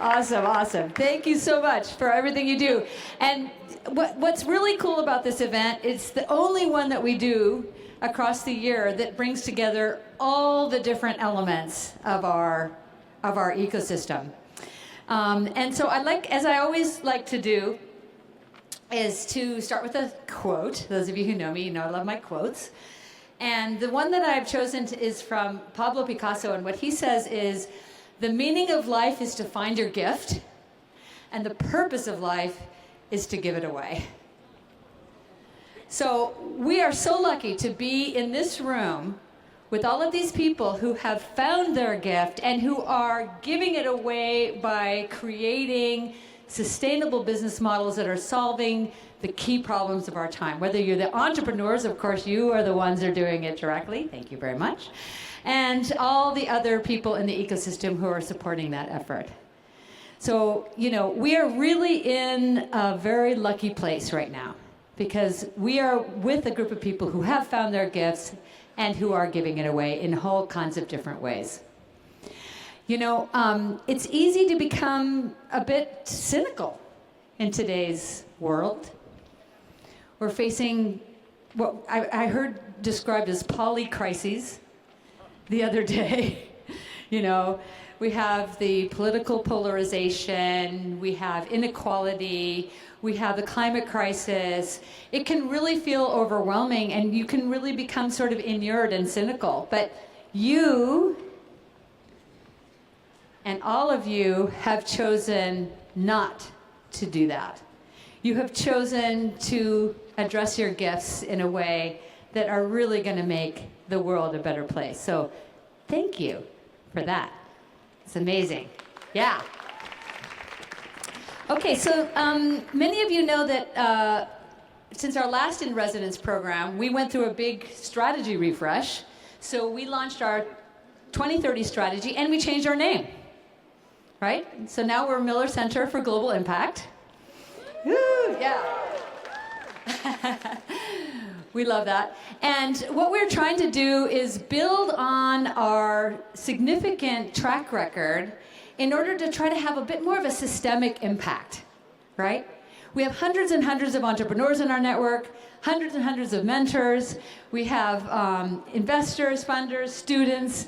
Awesome, awesome. Thank you so much for everything you do. And what's really cool about this event, it's the only one that we do across the year that brings together all the different elements of our ecosystem. And so as I always like to do, is to start with a quote. Those of you who know me, you know I love my quotes. And the one that I've chosen is from Pablo Picasso, and what he says is, the meaning of life is to find your gift, and the purpose of life is to give it away. So we are so lucky to be in this room with all of these people who have found their gift and who are giving it away by creating sustainable business models that are solving the key problems of our time. Whether you're the entrepreneurs, of course, you are the ones that are doing it directly. Thank you very much. And all the other people in the ecosystem who are supporting that effort. So, you know, we are really in a very lucky place right now because we are with a group of people who have found their gifts and who are giving it away in all kinds of different ways. You know, it's easy to become a bit cynical in today's world. We're facing what I heard described as polycrises the other day. You know, we have the political polarization, we have inequality, we have the climate crisis. It can really feel overwhelming, and you can really become sort of inured and cynical. But you and all of you have chosen not to do that. You have chosen to address your gifts in a way that are really going to make the world a better place. So thank you for that. It's amazing. Yeah. Okay, so many of you know that since our last In Residence program, we went through a big strategy refresh. So we launched our 2030 strategy and we changed our name. Right? So now we're Miller Center for Global Impact. Woo, yeah. We love that. And what we're trying to do is build on our significant track record in order to try to have a bit more of a systemic impact, right? We have hundreds and hundreds of entrepreneurs in our network, hundreds and hundreds of mentors. We have investors, funders, students,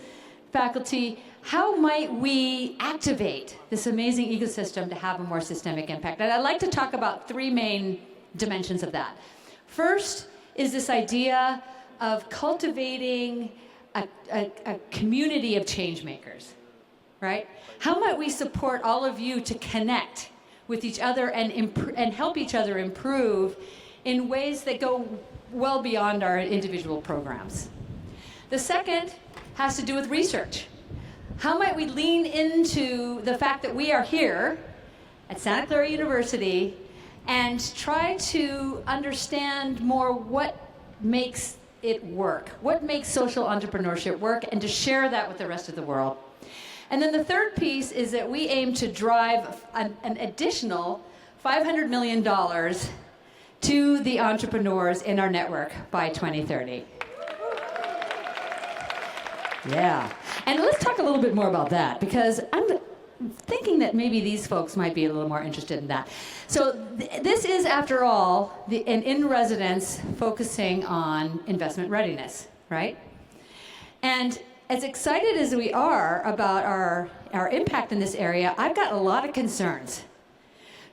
faculty. How might we activate this amazing ecosystem to have a more systemic impact? And I'd like to talk about three main dimensions of that. First is this idea of cultivating a community of change makers, right? How might we support all of you to connect with each other and help each other improve in ways that go well beyond our individual programs? The second has to do with research. How might we lean into the fact that we are here at Santa Clara University and try to understand more what makes it work, what makes social entrepreneurship work, and to share that with the rest of the world. And then the third piece is that we aim to drive an additional $500 million to the entrepreneurs in our network by 2030. Yeah. And let's talk a little bit more about that, because I'm thinking that maybe these folks might be a little more interested in that. So this is, after all, an in-residence focusing on investment readiness, right? And as excited as we are about our impact in this area, I've got a lot of concerns.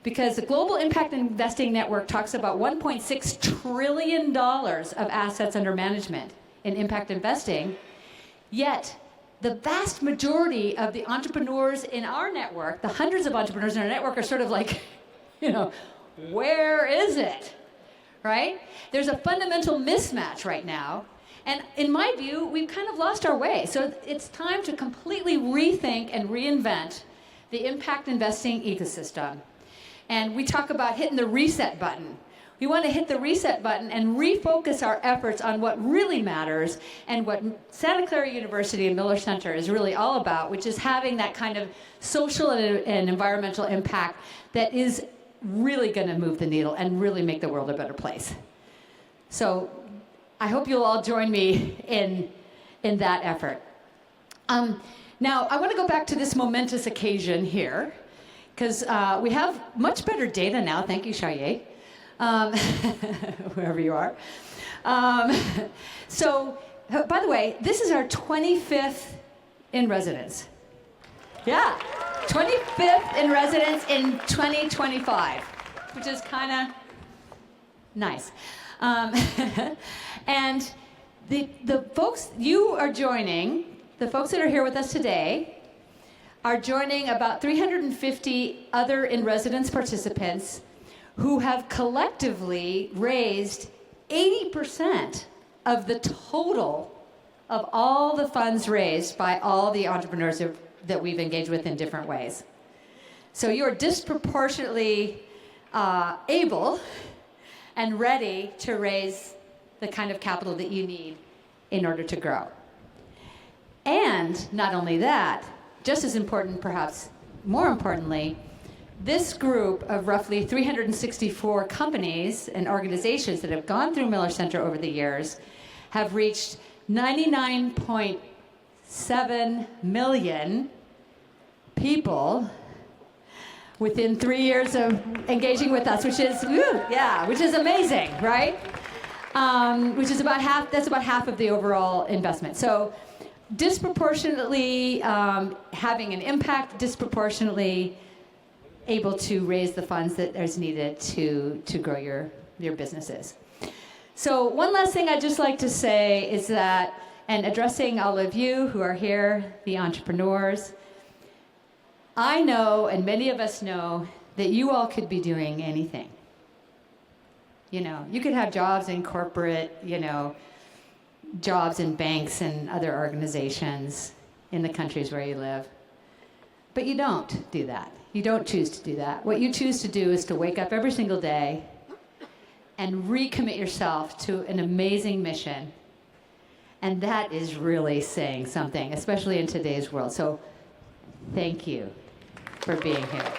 Because the Global Impact Investing Network talks about $1.6 trillion of assets under management in impact investing, yet the vast majority of the entrepreneurs in our network, the hundreds of entrepreneurs in our network, are sort of like, you know, where is it, right? There's a fundamental mismatch right now. And in my view, we've kind of lost our way. So it's time to completely rethink and reinvent the impact investing ecosystem. And we talk about hitting the reset button. We want to hit the reset button and refocus our efforts on what really matters and what Santa Clara University and Miller Center is really all about, which is having that kind of social and environmental impact that is really going to move the needle and really make the world a better place. So I hope you'll all join me in that effort. Now, I want to go back to this momentous occasion here. because we have much better data now. Thank you, Shaye, wherever you are. So, by the way, this is our 25th in residence. Yeah, 25th in residence in 2025, which is kind of nice. And the folks you are joining, the folks that are here with us today, are joining about 350 other in-residence participants who have collectively raised 80% of the total of all the funds raised by all the entrepreneurs that we've engaged with in different ways. So you're disproportionately able and ready to raise the kind of capital that you need in order to grow. And not only that, just as important, perhaps more importantly, this group of roughly 364 companies and organizations that have gone through Miller Center over the years have reached 99.7 million people within 3 years of engaging with us, which is, which is amazing, right? Which is about half, that's about half of the overall investment. So disproportionately having an impact, disproportionately able to raise the funds that is needed to grow your businesses. So one last thing I'd just like to say is that, and addressing all of you who are here, the entrepreneurs, I know, and many of us know, that you all could be doing anything. You know, you could have jobs in corporate, jobs in banks and other organizations in the countries where you live. But you don't do that. You don't choose to do that. What you choose to do is to wake up every single day and recommit yourself to an amazing mission. And that is really saying something, especially in today's world. So thank you for being here.